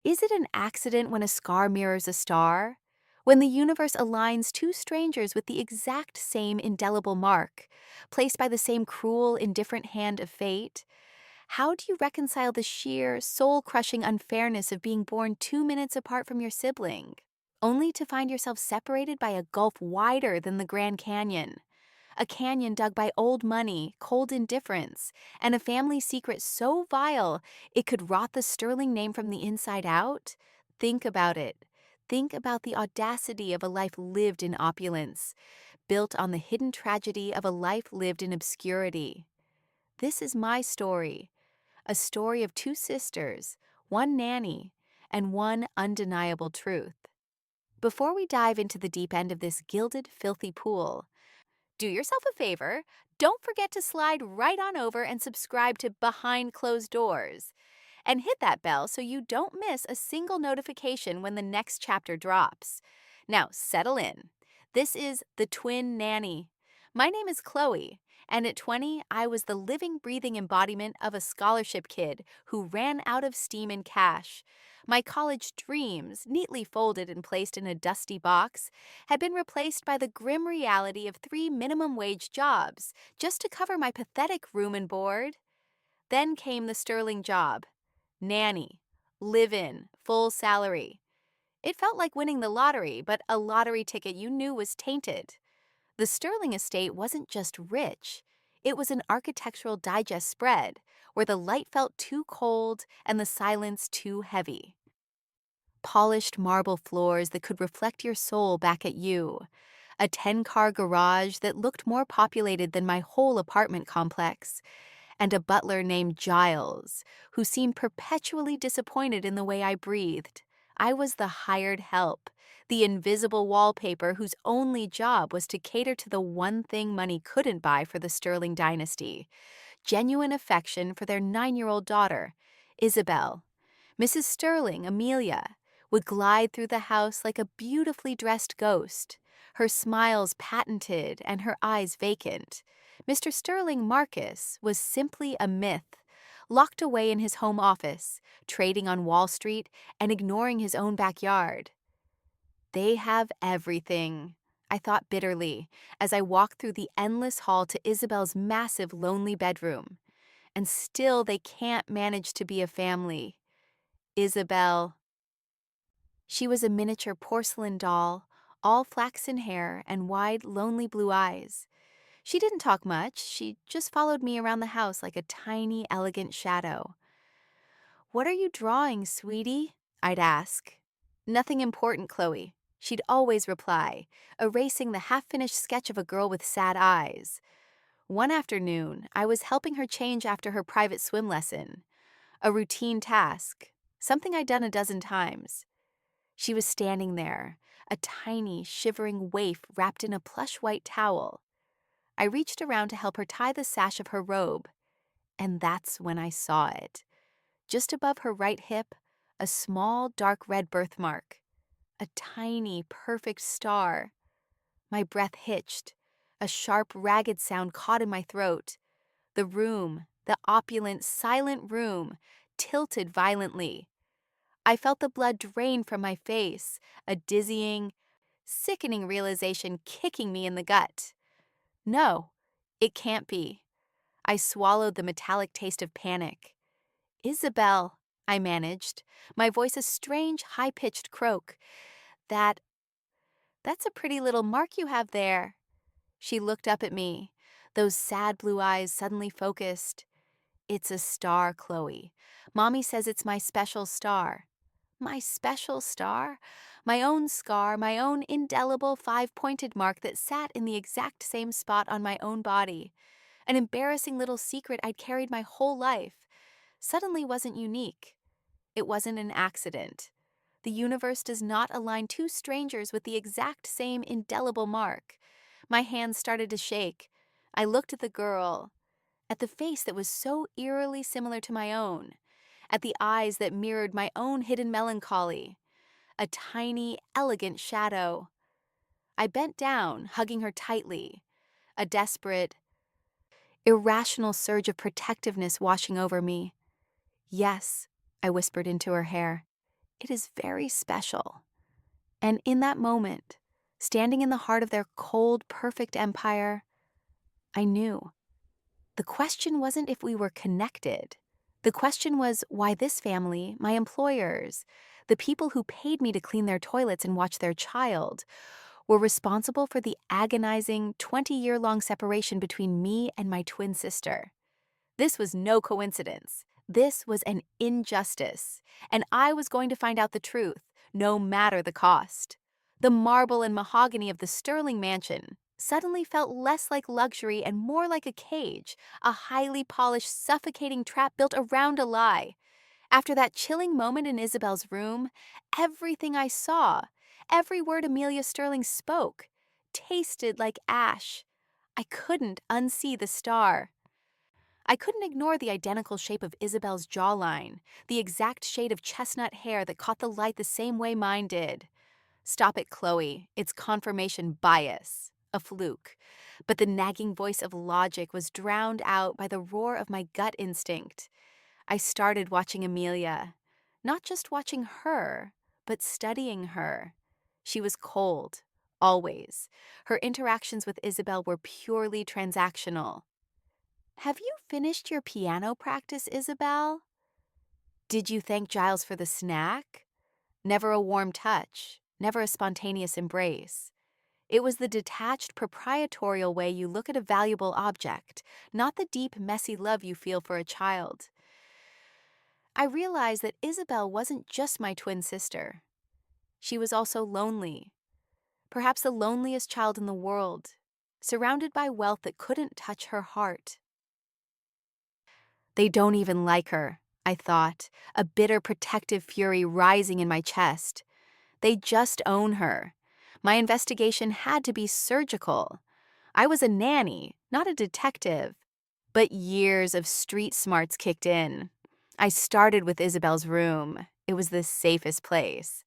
Is it an accident when a scar mirrors a star? When the universe aligns two strangers with the exact same indelible mark, placed by the same cruel, indifferent hand of fate? How do you reconcile the sheer, soul crushing unfairness of being born 2 minutes apart from your sibling, only to find yourself separated by a gulf wider than the Grand Canyon? A canyon dug by old money, cold indifference, and a family secret so vile it could rot the sterling name from the inside out? Think about it. Think about the audacity of a life lived in opulence, built on the hidden tragedy of a life lived in obscurity. This is my story, a story of two sisters, one nanny, and one undeniable truth. Before we dive into the deep end of this gilded, filthy pool, do yourself a favor. Don't forget to slide right on over and subscribe to Behind Closed Doors. And hit that bell so you don't miss a single notification when the next chapter drops. Now, settle in. This is The Twin Nanny. My name is Chloe, and at 20, I was the living, breathing embodiment of a scholarship kid who ran out of steam and cash. My college dreams, neatly folded and placed in a dusty box, had been replaced by the grim reality of 3 minimum-wage jobs just to cover my pathetic room and board. Then came the sterling job. Nanny, live-in, full salary. It felt like winning the lottery, but a lottery ticket you knew was tainted. The Sterling estate wasn't just rich. It was an architectural digest spread, where the light felt too cold and the silence too heavy. Polished marble floors that could reflect your soul back at you. A 10-car garage that looked more populated than my whole apartment complex, and a butler named Giles, who seemed perpetually disappointed in the way I breathed. I was the hired help, the invisible wallpaper whose only job was to cater to the one thing money couldn't buy for the Sterling dynasty: genuine affection for their 9-year-old daughter, Isabelle. Mrs. Sterling, Amelia, would glide through the house like a beautifully dressed ghost, her smiles patented and her eyes vacant. Mr. Sterling, Marcus, was simply a myth, locked away in his home office, trading on Wall Street and ignoring his own backyard. They have everything, I thought bitterly as I walked through the endless hall to Isabel's massive, lonely bedroom. And still they can't manage to be a family. Isabelle. She was a miniature porcelain doll, all flaxen hair and wide, lonely blue eyes. She didn't talk much, she just followed me around the house like a tiny, elegant shadow. "What are you drawing, sweetie?" I'd ask. "Nothing important, Chloe," she'd always reply, erasing the half-finished sketch of a girl with sad eyes. One afternoon, I was helping her change after her private swim lesson. A routine task, something I'd done a dozen times. She was standing there, a tiny, shivering waif wrapped in a plush white towel. I reached around to help her tie the sash of her robe, and that's when I saw it. Just above her right hip, a small, dark red birthmark. A tiny, perfect star. My breath hitched. A sharp, ragged sound caught in my throat. The room, the opulent, silent room, tilted violently. I felt the blood drain from my face, a dizzying, sickening realization kicking me in the gut. No, it can't be. I swallowed the metallic taste of panic. "Isabelle," I managed, my voice a strange, high-pitched croak. That, that's a pretty little mark you have there." She looked up at me, those sad blue eyes suddenly focused. "It's a star, Chloe. Mommy says it's my special star." My special star? My own scar, my own indelible five-pointed mark that sat in the exact same spot on my own body. An embarrassing little secret I'd carried my whole life. Suddenly wasn't unique. It wasn't an accident. The universe does not align two strangers with the exact same indelible mark. My hands started to shake. I looked at the girl, at the face that was so eerily similar to my own, at the eyes that mirrored my own hidden melancholy. A tiny, elegant shadow. I bent down, hugging her tightly, a desperate, irrational surge of protectiveness washing over me. "Yes," I whispered into her hair. It is very special. And in that moment, standing in the heart of their cold, perfect empire, I knew. The question wasn't if we were connected. The question was why this family, my employers, the people who paid me to clean their toilets and watch their child, were responsible for the agonizing 20-year-long separation between me and my twin sister. This was no coincidence. This was an injustice, and I was going to find out the truth, no matter the cost. The marble and mahogany of the Sterling mansion suddenly felt less like luxury and more like a cage, a highly polished, suffocating trap built around a lie. After that chilling moment in Isabelle's room, everything I saw, every word Amelia Sterling spoke, tasted like ash. I couldn't unsee the star. I couldn't ignore the identical shape of Isabelle's jawline, the exact shade of chestnut hair that caught the light the same way mine did. Stop it, Chloe. It's confirmation bias. A fluke. But the nagging voice of logic was drowned out by the roar of my gut instinct. I started watching Amelia. Not just watching her, but studying her. She was cold, always. Her interactions with Isabelle were purely transactional. Have you finished your piano practice, Isabelle? Did you thank Giles for the snack? Never a warm touch, never a spontaneous embrace. It was the detached, proprietorial way you look at a valuable object, not the deep, messy love you feel for a child. I realized that Isabelle wasn't just my twin sister. She was also lonely, perhaps the loneliest child in the world, surrounded by wealth that couldn't touch her heart. They don't even like her, I thought, a bitter protective fury rising in my chest. They just own her. My investigation had to be surgical. I was a nanny, not a detective. But years of street smarts kicked in. I started with Isabelle's room. It was the safest place.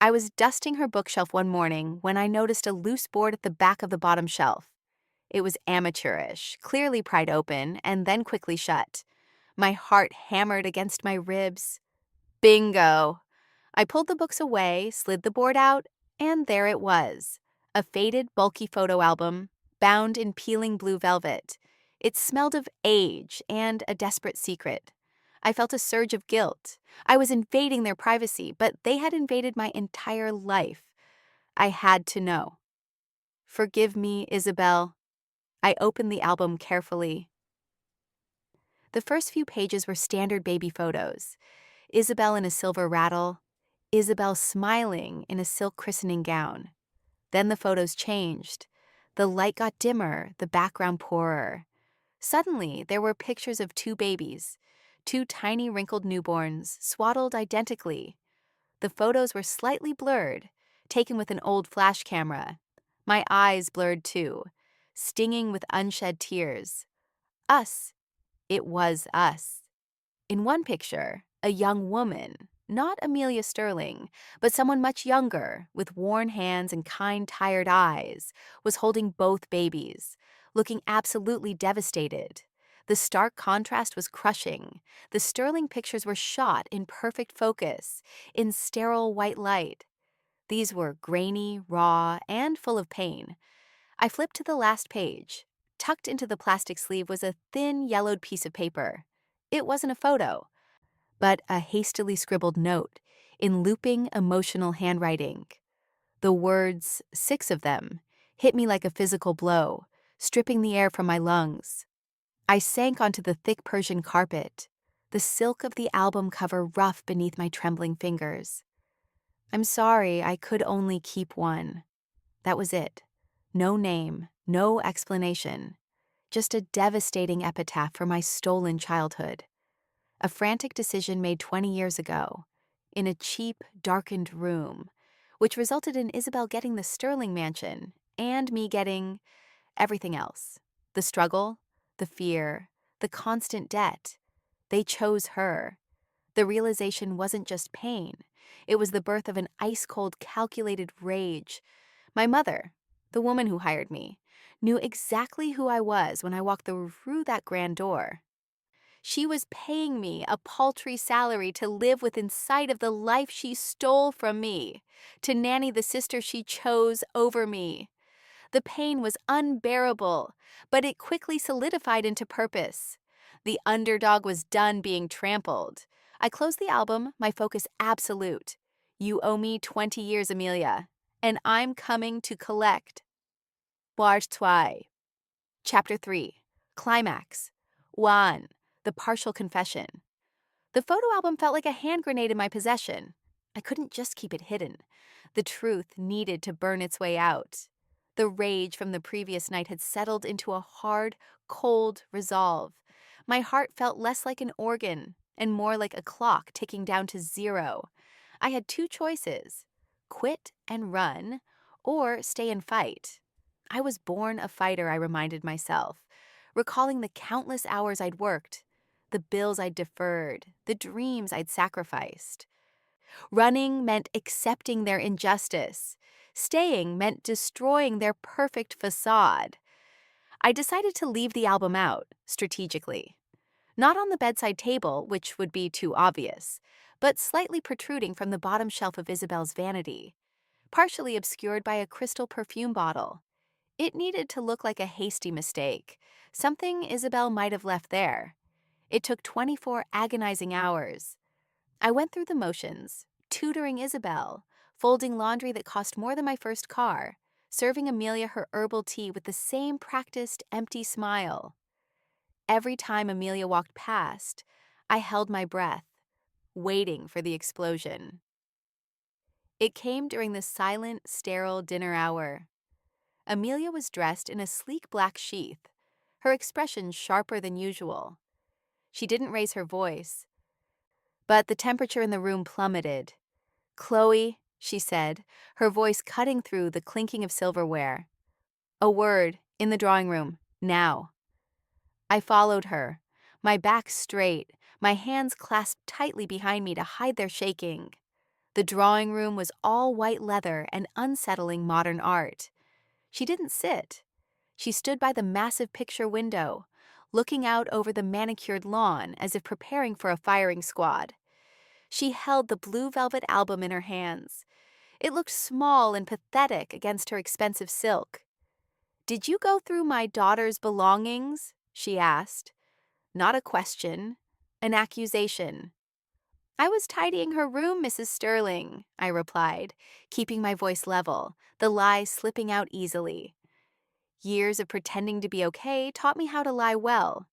I was dusting her bookshelf one morning when I noticed a loose board at the back of the bottom shelf. It was amateurish, clearly pried open, and then quickly shut. My heart hammered against my ribs. Bingo! I pulled the books away, slid the board out, and there it was. A faded, bulky photo album, bound in peeling blue velvet. It smelled of age and a desperate secret. I felt a surge of guilt. I was invading their privacy, but they had invaded my entire life. I had to know. Forgive me, Isabelle. I opened the album carefully. The first few pages were standard baby photos. Isabelle in a silver rattle, Isabelle smiling in a silk christening gown. Then the photos changed. The light got dimmer, the background poorer. Suddenly, there were pictures of two babies, two tiny wrinkled newborns, swaddled identically. The photos were slightly blurred, taken with an old flash camera. My eyes blurred too, stinging with unshed tears. Us. It was us. In one picture, a young woman, not Amelia Sterling, but someone much younger, with worn hands and kind, tired eyes, was holding both babies, looking absolutely devastated. The stark contrast was crushing. The Sterling pictures were shot in perfect focus, in sterile white light. These were grainy, raw, and full of pain. I flipped to the last page. Tucked into the plastic sleeve was a thin, yellowed piece of paper. It wasn't a photo, but a hastily scribbled note in looping, emotional handwriting. The words, 6 of them, hit me like a physical blow, stripping the air from my lungs. I sank onto the thick Persian carpet, the silk of the album cover rough beneath my trembling fingers. I'm sorry, I could only keep one. That was it. No name, no explanation. Just a devastating epitaph for my stolen childhood. A frantic decision made 20 years ago, in a cheap, darkened room, which resulted in Isabelle getting the Sterling mansion and me getting everything else. The struggle, the fear, the constant debt. They chose her. The realization wasn't just pain. It was the birth of an ice-cold, calculated rage. My mother, the woman who hired me, knew exactly who I was when I walked through that grand door. She was paying me a paltry salary to live within sight of the life she stole from me, to nanny the sister she chose over me. The pain was unbearable, but it quickly solidified into purpose. The underdog was done being trampled. I closed the album, my focus absolute. You owe me 20 years, Amelia, and I'm coming to collect. Part 2. Chapter 3. Climax. 1. The Partial Confession. The photo album felt like a hand grenade in my possession. I couldn't just keep it hidden. The truth needed to burn its way out. The rage from the previous night had settled into a hard, cold resolve. My heart felt less like an organ and more like a clock ticking down to 0. I had 2 choices: quit and run, or stay and fight. I was born a fighter, I reminded myself, recalling the countless hours I'd worked, the bills I'd deferred, the dreams I'd sacrificed. Running meant accepting their injustice. Staying meant destroying their perfect facade. I decided to leave the album out, strategically. Not on the bedside table, which would be too obvious, but slightly protruding from the bottom shelf of Isabelle's vanity, partially obscured by a crystal perfume bottle. It needed to look like a hasty mistake, something Isabelle might have left there. It took 24 agonizing hours. I went through the motions, tutoring Isabelle, folding laundry that cost more than my first car, serving Amelia her herbal tea with the same practiced, empty smile. Every time Amelia walked past, I held my breath, waiting for the explosion. It came during the silent, sterile dinner hour. Amelia was dressed in a sleek black sheath, her expression sharper than usual. She didn't raise her voice, but the temperature in the room plummeted. "Chloe," she said, her voice cutting through the clinking of silverware. "A word, in the drawing room, now." I followed her, my back straight, my hands clasped tightly behind me to hide their shaking. The drawing room was all white leather and unsettling modern art. She didn't sit. She stood by the massive picture window, looking out over the manicured lawn as if preparing for a firing squad. She held the blue velvet album in her hands. It looked small and pathetic against her expensive silk. "Did you go through my daughter's belongings?" she asked. Not a question, an accusation. "I was tidying her room, Mrs. Sterling," I replied, keeping my voice level, the lie slipping out easily. Years of pretending to be okay taught me how to lie well.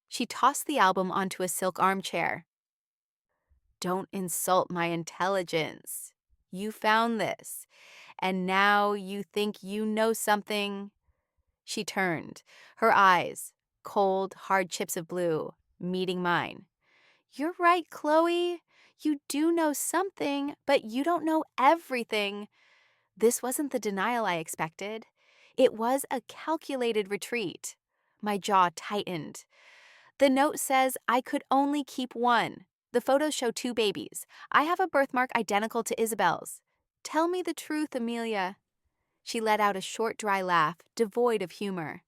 She tossed the album onto a silk armchair. "Don't insult my intelligence. You found this, and now you think you know something." She turned, her eyes, cold, hard chips of blue, meeting mine. "You're right, Chloe. You do know something, but you don't know everything." This wasn't the denial I expected. It was a calculated retreat. My jaw tightened. "The note says I could only keep one. The photos show 2 babies. I have a birthmark identical to Isabelle's. Tell me the truth, Amelia." She let out a short, dry laugh, devoid of humor.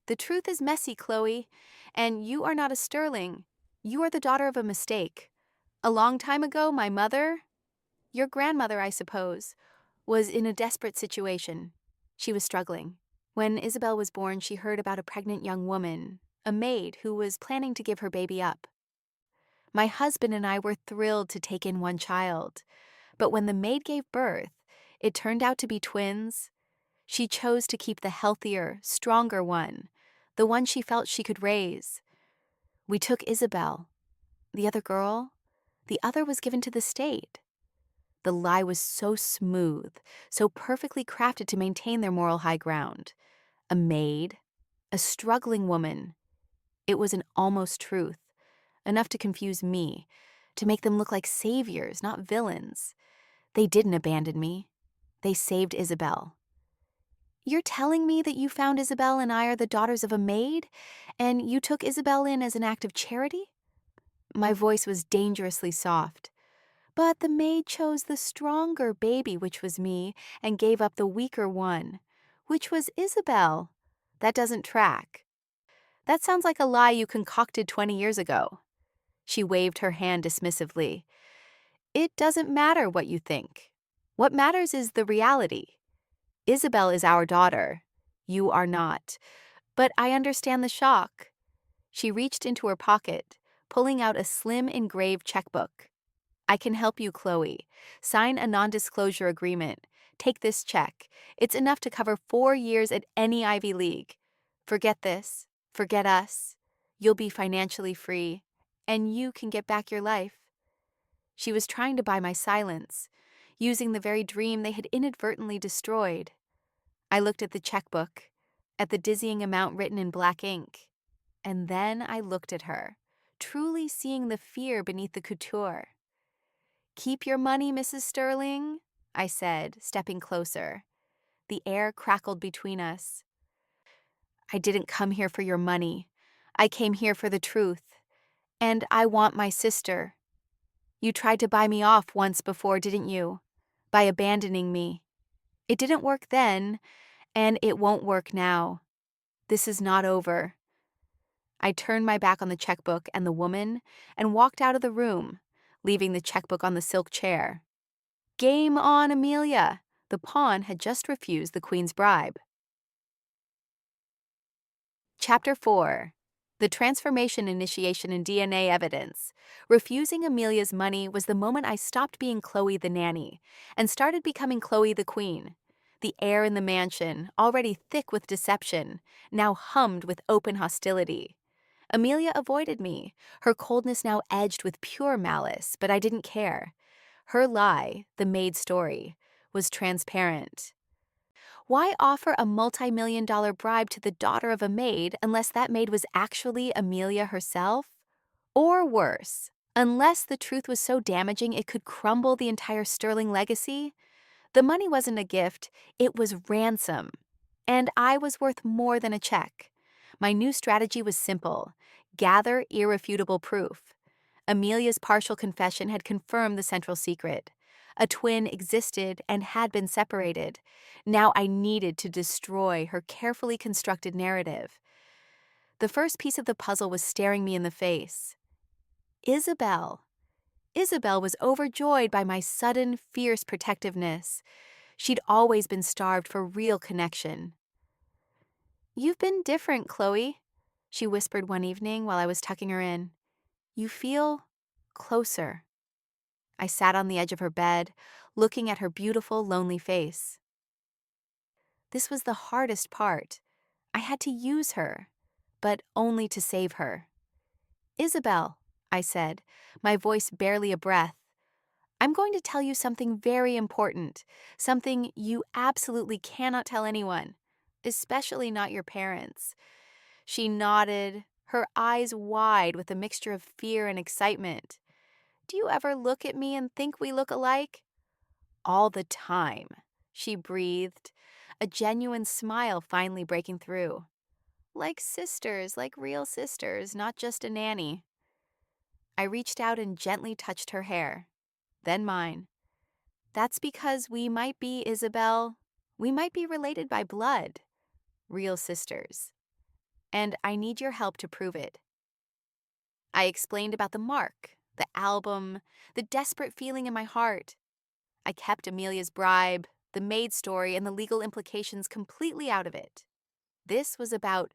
"The truth is messy, Chloe, and you are not a Sterling. You are the daughter of a mistake. A long time ago, my mother, your grandmother, I suppose, was in a desperate situation. She was struggling. When Isabelle was born, she heard about a pregnant young woman, a maid who was planning to give her baby up. My husband and I were thrilled to take in one child, but when the maid gave birth, it turned out to be twins. She chose to keep the healthier, stronger one, the one she felt she could raise. We took Isabelle. The other girl, the other was given to the state." The lie was so smooth, so perfectly crafted to maintain their moral high ground. A maid, a struggling woman. It was an almost truth, enough to confuse me, to make them look like saviors, not villains. They didn't abandon me. They saved Isabelle. "You're telling me that you found Isabelle and I are the daughters of a maid, and you took Isabelle in as an act of charity?" My voice was dangerously soft. "But the maid chose the stronger baby, which was me, and gave up the weaker one, which was Isabelle. That doesn't track." That sounds like a lie you concocted 20 years ago. She waved her hand dismissively. It doesn't matter what you think. What matters is the reality. Isabelle is our daughter. You are not. But I understand the shock. She reached into her pocket, pulling out a slim engraved checkbook. I can help you, Chloe. Sign a non-disclosure agreement. Take this check. It's enough to cover 4 years at any Ivy League. Forget this. Forget us. You'll be financially free, and you can get back your life. She was trying to buy my silence, using the very dream they had inadvertently destroyed. I looked at the checkbook, at the dizzying amount written in black ink, and then I looked at her, truly seeing the fear beneath the couture. Keep your money, Mrs. Sterling, I said, stepping closer. The air crackled between us. I didn't come here for your money. I came here for the truth. And I want my sister. You tried to buy me off once before, didn't you? By abandoning me. It didn't work then, and it won't work now. This is not over. I turned my back on the checkbook and the woman and walked out of the room, leaving the checkbook on the silk chair. Game on, Amelia! The pawn had just refused the queen's bribe. Chapter 4. The Transformation Initiation in DNA Evidence. Refusing Amelia's money was the moment I stopped being Chloe the nanny and started becoming Chloe the queen. The air in the mansion, already thick with deception, now hummed with open hostility. Amelia avoided me, her coldness now edged with pure malice, but I didn't care. Her lie, the maid story, was transparent. Why offer a multi-million-dollar bribe to the daughter of a maid unless that maid was actually Amelia herself? Or worse, unless the truth was so damaging it could crumble the entire Sterling legacy? The money wasn't a gift, it was ransom. And I was worth more than a check. My new strategy was simple: gather irrefutable proof. Amelia's partial confession had confirmed the central secret. A twin existed and had been separated. Now I needed to destroy her carefully constructed narrative. The first piece of the puzzle was staring me in the face. Isabelle. Isabelle was overjoyed by my sudden, fierce protectiveness. She'd always been starved for real connection. "You've been different, Chloe," she whispered one evening while I was tucking her in. "You feel closer." I sat on the edge of her bed, looking at her beautiful, lonely face. This was the hardest part. I had to use her, but only to save her. "Isabelle," I said, my voice barely a breath, "I'm going to tell you something very important, something you absolutely cannot tell anyone, especially not your parents." She nodded, her eyes wide with a mixture of fear and excitement. "Do you ever look at me and think we look alike?" "All the time," she breathed, a genuine smile finally breaking through. "Like sisters, like real sisters, not just a nanny." I reached out and gently touched her hair, then mine. "That's because we might be, Isabelle. We might be related by blood. Real sisters. And I need your help to prove it." I explained about the mark, the album, the desperate feeling in my heart. I kept Amelia's bribe, the maid story, and the legal implications completely out of it. This was about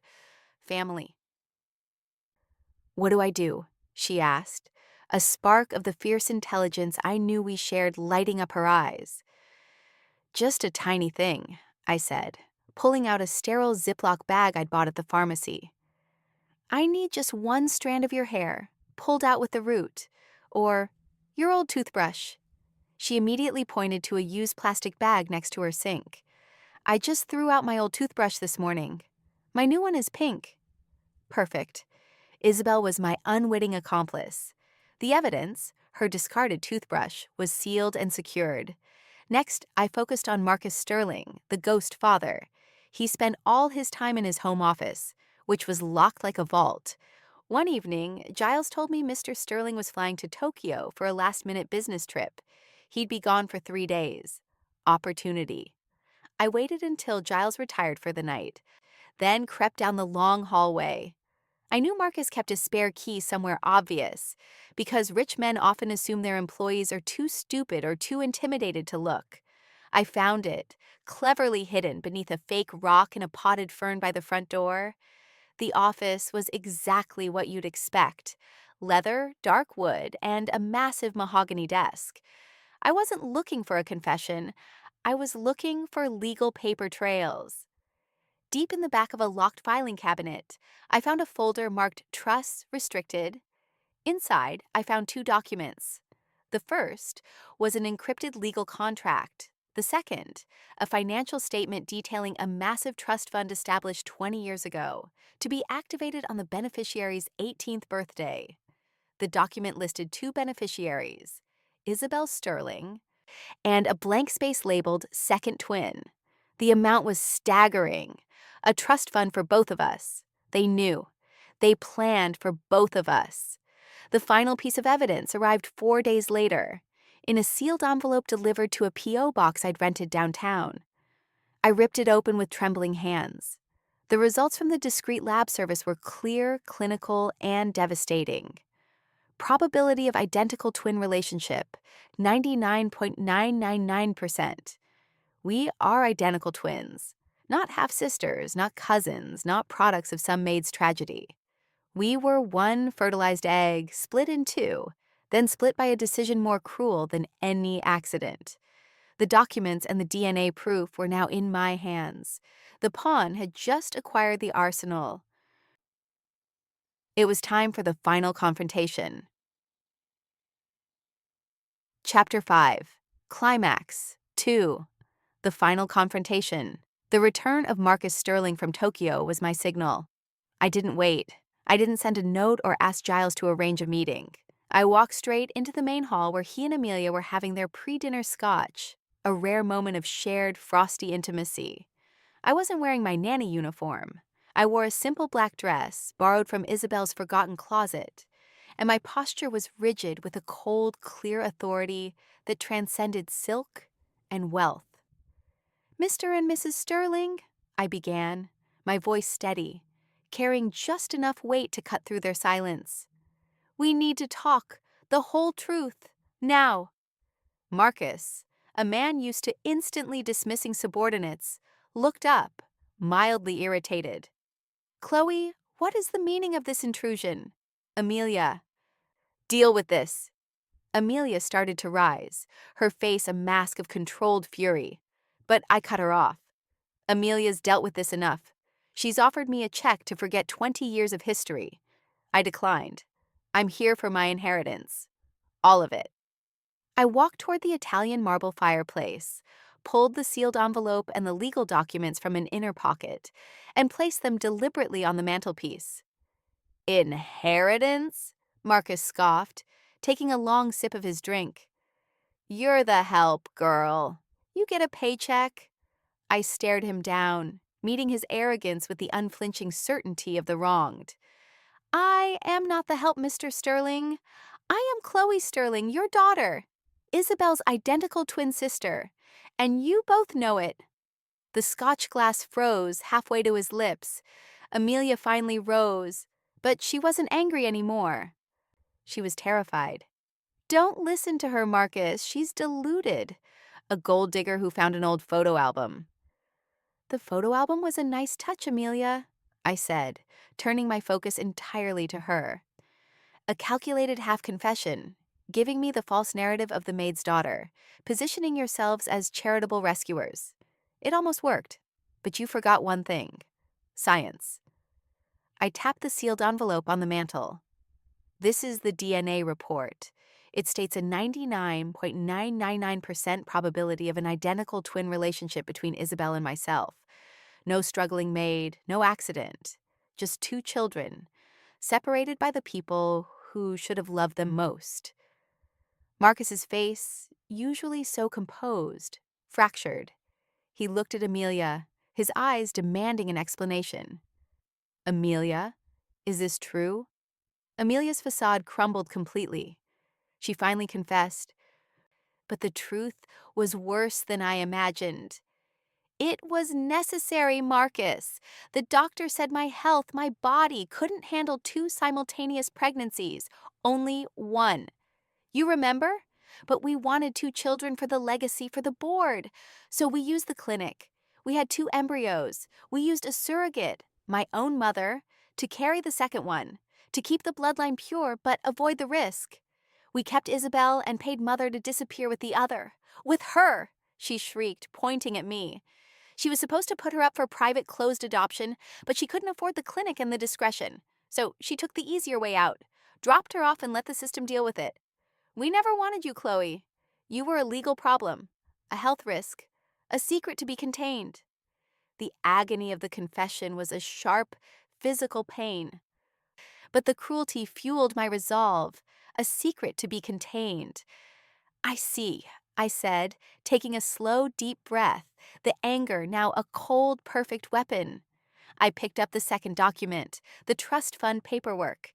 family. "What do I do?" she asked, a spark of the fierce intelligence I knew we shared lighting up her eyes. "Just a tiny thing," I said, pulling out a sterile Ziploc bag I'd bought at the pharmacy. "I need just one strand of your hair, pulled out with the root, or your old toothbrush." She immediately pointed to a used plastic bag next to her sink. "I just threw out my old toothbrush this morning. My new one is pink." Perfect. Isabelle was my unwitting accomplice. The evidence, her discarded toothbrush, was sealed and secured. Next, I focused on Marcus Sterling, the ghost father. He spent all his time in his home office, which was locked like a vault. One evening, Giles told me Mr. Sterling was flying to Tokyo for a last-minute business trip. He'd be gone for 3 days. Opportunity. I waited until Giles retired for the night, then crept down the long hallway. I knew Marcus kept a spare key somewhere obvious, because rich men often assume their employees are too stupid or too intimidated to look. I found it, cleverly hidden beneath a fake rock and a potted fern by the front door. The office was exactly what you'd expect: leather, dark wood, and a massive mahogany desk. I wasn't looking for a confession, I was looking for legal paper trails. Deep in the back of a locked filing cabinet, I found a folder marked Trusts Restricted. Inside, I found two documents. The first was an encrypted legal contract. The second, a financial statement detailing a massive trust fund established 20 years ago, to be activated on the beneficiary's 18th birthday. The document listed two beneficiaries, Isabelle Sterling, and a blank space labeled Second Twin. The amount was staggering. A trust fund for both of us. They knew. They planned for both of us. The final piece of evidence arrived 4 days later, in a sealed envelope delivered to a P.O. box I'd rented downtown. I ripped it open with trembling hands. The results from the discreet lab service were clear, clinical, and devastating. Probability of identical twin relationship, 99.999%. We are identical twins, not half-sisters, not cousins, not products of some maid's tragedy. We were one fertilized egg, split in two, then split by a decision more cruel than any accident. The documents and the DNA proof were now in my hands. The pawn had just acquired the arsenal. It was time for the final confrontation. Chapter 5. Climax 2. The final confrontation. The return of Marcus Sterling from Tokyo was my signal. I didn't wait. I didn't send a note or ask Giles to arrange a meeting. I walked straight into the main hall where he and Amelia were having their pre-dinner scotch, a rare moment of shared, frosty intimacy. I wasn't wearing my nanny uniform. I wore a simple black dress, borrowed from Isabelle's forgotten closet, and my posture was rigid with a cold, clear authority that transcended silk and wealth. "Mr. and Mrs. Sterling," I began, my voice steady, carrying just enough weight to cut through their silence. "We need to talk, the whole truth, now." Marcus, a man used to instantly dismissing subordinates, looked up, mildly irritated. "Chloe, what is the meaning of this intrusion?" "Amelia." "Deal with this." Amelia started to rise, her face a mask of controlled fury. But I cut her off. "Amelia's dealt with this enough. She's offered me a check to forget 20 years of history." I declined. "I'm here for my inheritance. All of it." I walked toward the Italian marble fireplace, pulled the sealed envelope and the legal documents from an inner pocket, and placed them deliberately on the mantelpiece. "Inheritance?" Marcus scoffed, taking a long sip of his drink. "You're the help, girl. You get a paycheck." I stared him down, meeting his arrogance with the unflinching certainty of the wronged. "I am not the help, Mr. Sterling. I am Chloe Sterling, your daughter, Isabelle's identical twin sister, and you both know it." The scotch glass froze halfway to his lips. Amelia finally rose, but she wasn't angry anymore. She was terrified. "Don't listen to her, Marcus. She's deluded. A gold digger who found an old photo album." "The photo album was a nice touch, Amelia," I said, turning my focus entirely to her. A calculated half-confession, giving me the false narrative of the maid's daughter, positioning yourselves as charitable rescuers. It almost worked, but you forgot one thing: science. I tapped the sealed envelope on the mantel. "This is the DNA report. It states a 99.999% probability of an identical twin relationship between Isabelle and myself. No struggling maid, no accident. Just two children, separated by the people who should have loved them most." Marcus's face, usually so composed, fractured. He looked at Amelia, his eyes demanding an explanation. "Amelia, is this true?" Amelia's facade crumbled completely. She finally confessed, "But the truth was worse than I imagined. It was necessary, Marcus. The doctor said my health, my body, couldn't handle two simultaneous pregnancies, only one. You remember? But we wanted two children for the legacy for the board. So we used the clinic. We had two embryos. We used a surrogate, my own mother, to carry the second one, to keep the bloodline pure but avoid the risk. We kept Isabelle and paid mother to disappear with the other. With her, she shrieked, pointing at me. She was supposed to put her up for private closed adoption, but she couldn't afford the clinic and the discretion. So she took the easier way out, dropped her off and let the system deal with it. We never wanted you, Chloe. You were a legal problem, a health risk, a secret to be contained. The agony of the confession was a sharp, physical pain. But the cruelty fueled my resolve, a secret to be contained. I see, I said, taking a slow, deep breath, the anger now a cold, perfect weapon. I picked up the second document, the trust fund paperwork.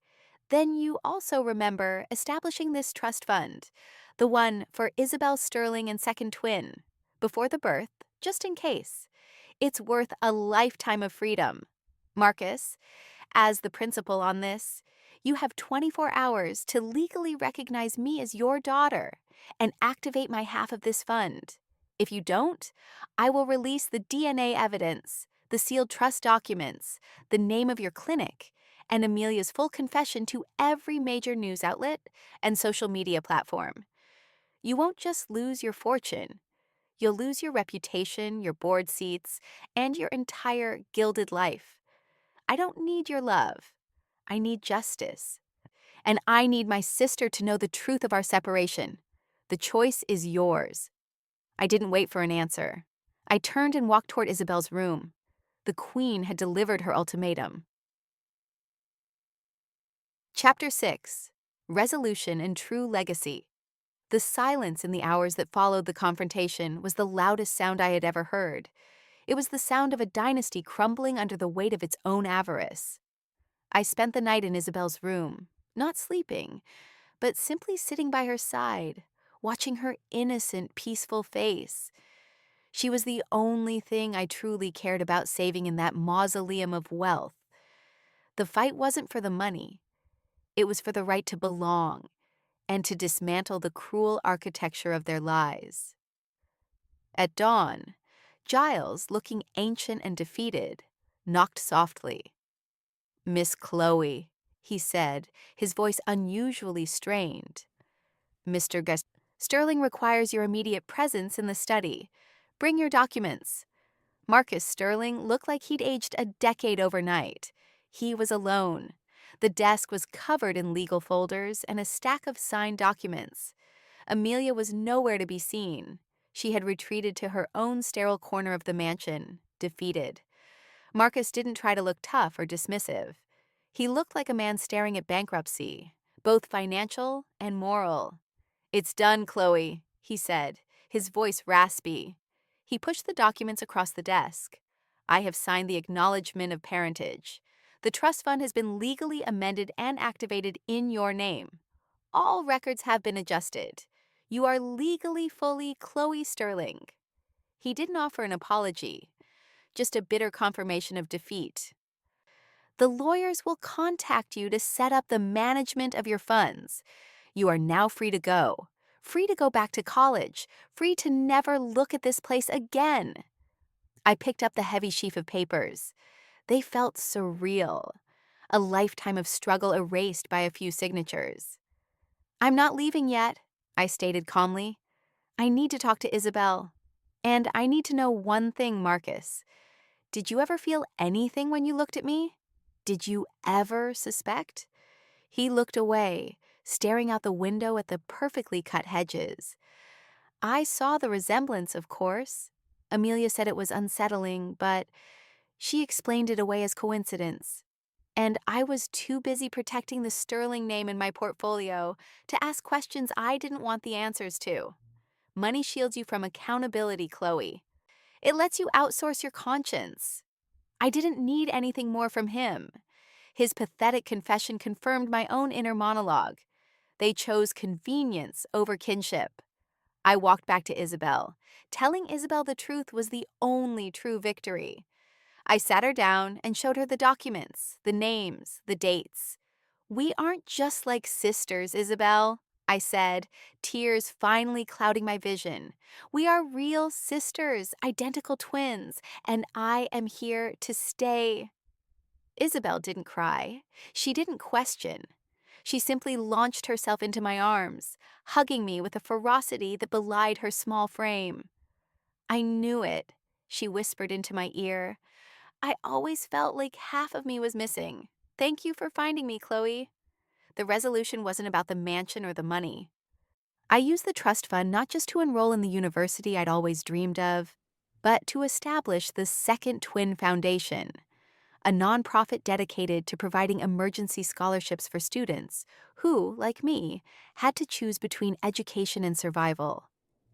Then you also remember establishing this trust fund, the one for Isabel Sterling and second twin, before the birth, just in case. It's worth a lifetime of freedom. Marcus, as the principal on this, you have 24 hours to legally recognize me as your daughter and activate my half of this fund. If you don't, I will release the DNA evidence, the sealed trust documents, the name of your clinic, and Amelia's full confession to every major news outlet and social media platform. You won't just lose your fortune. You'll lose your reputation, your board seats, and your entire gilded life. I don't need your love. I need justice. And I need my sister to know the truth of our separation. The choice is yours. I didn't wait for an answer. I turned and walked toward Isabelle's room. The Queen had delivered her ultimatum. Chapter 6. Resolution and True Legacy. The silence in the hours that followed the confrontation was the loudest sound I had ever heard. It was the sound of a dynasty crumbling under the weight of its own avarice. I spent the night in Isabelle's room, not sleeping, but simply sitting by her side, watching her innocent, peaceful face. She was the only thing I truly cared about saving in that mausoleum of wealth. The fight wasn't for the money. It was for the right to belong and to dismantle the cruel architecture of their lies. At dawn, Giles, looking ancient and defeated, knocked softly. "Miss Chloe," he said, his voice unusually strained. "Mr. Sterling requires your immediate presence in the study. Bring your documents." Marcus Sterling looked like he'd aged a decade overnight. He was alone. The desk was covered in legal folders and a stack of signed documents. Amelia was nowhere to be seen. She had retreated to her own sterile corner of the mansion, defeated. Marcus didn't try to look tough or dismissive. He looked like a man staring at bankruptcy, both financial and moral. "It's done, Chloe," he said, his voice raspy. He pushed the documents across the desk. "I have signed the acknowledgement of parentage. The trust fund has been legally amended and activated in your name. All records have been adjusted. You are legally fully Chloe Sterling." He didn't offer an apology, just a bitter confirmation of defeat. "The lawyers will contact you to set up the management of your funds. You are now free to go back to college, free to never look at this place again." I picked up the heavy sheaf of papers. They felt surreal, a lifetime of struggle erased by a few signatures. "I'm not leaving yet," I stated calmly. "I need to talk to Isabelle. And I need to know one thing, Marcus. Did you ever feel anything when you looked at me? Did you ever suspect?" He looked away, staring out the window at the perfectly cut hedges. I saw the resemblance, of course. Amelia said it was unsettling, but she explained it away as coincidence. And I was too busy protecting the Sterling name in my portfolio to ask questions I didn't want the answers to. Money shields you from accountability, Chloe. It lets you outsource your conscience. I didn't need anything more from him. His pathetic confession confirmed my own inner monologue. They chose convenience over kinship. I walked back to Isabelle. Telling Isabelle the truth was the only true victory. I sat her down and showed her the documents, the names, the dates. We aren't just like sisters, Isabelle, I said, tears finally clouding my vision. We are real sisters, identical twins, and I am here to stay. Isabelle didn't cry. She didn't question. She simply launched herself into my arms, hugging me with a ferocity that belied her small frame. I knew it, she whispered into my ear. I always felt like half of me was missing. Thank you for finding me, Chloe. The resolution wasn't about the mansion or the money. I used the trust fund not just to enroll in the university I'd always dreamed of, but to establish the Second Twin Foundation, a nonprofit dedicated to providing emergency scholarships for students who, like me, had to choose between education and survival.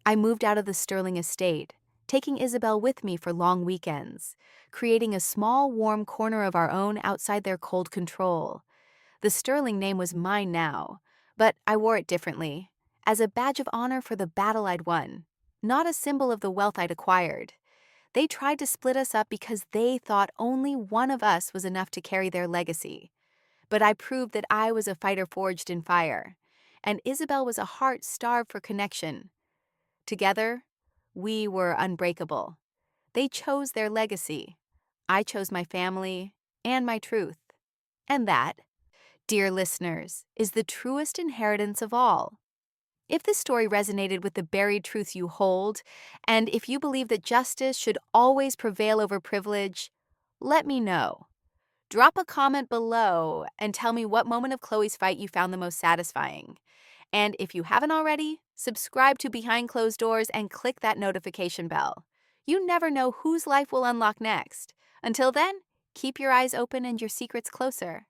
I moved out of the Sterling estate, taking Isabelle with me for long weekends, creating a small, warm corner of our own outside their cold control. The Sterling name was mine now, but I wore it differently, as a badge of honor for the battle I'd won, not a symbol of the wealth I'd acquired. They tried to split us up because they thought only one of us was enough to carry their legacy. But I proved that I was a fighter forged in fire, and Isabelle was a heart starved for connection. Together, we were unbreakable. They chose their legacy. I chose my family and my truth. And that, dear listeners, is the truest inheritance of all. If this story resonated with the buried truths you hold, and if you believe that justice should always prevail over privilege, let me know. Drop a comment below and tell me what moment of Chloe's fight you found the most satisfying. And if you haven't already, subscribe to Behind Closed Doors and click that notification bell. You never know whose life will unlock next. Until then, keep your eyes open and your secrets closer.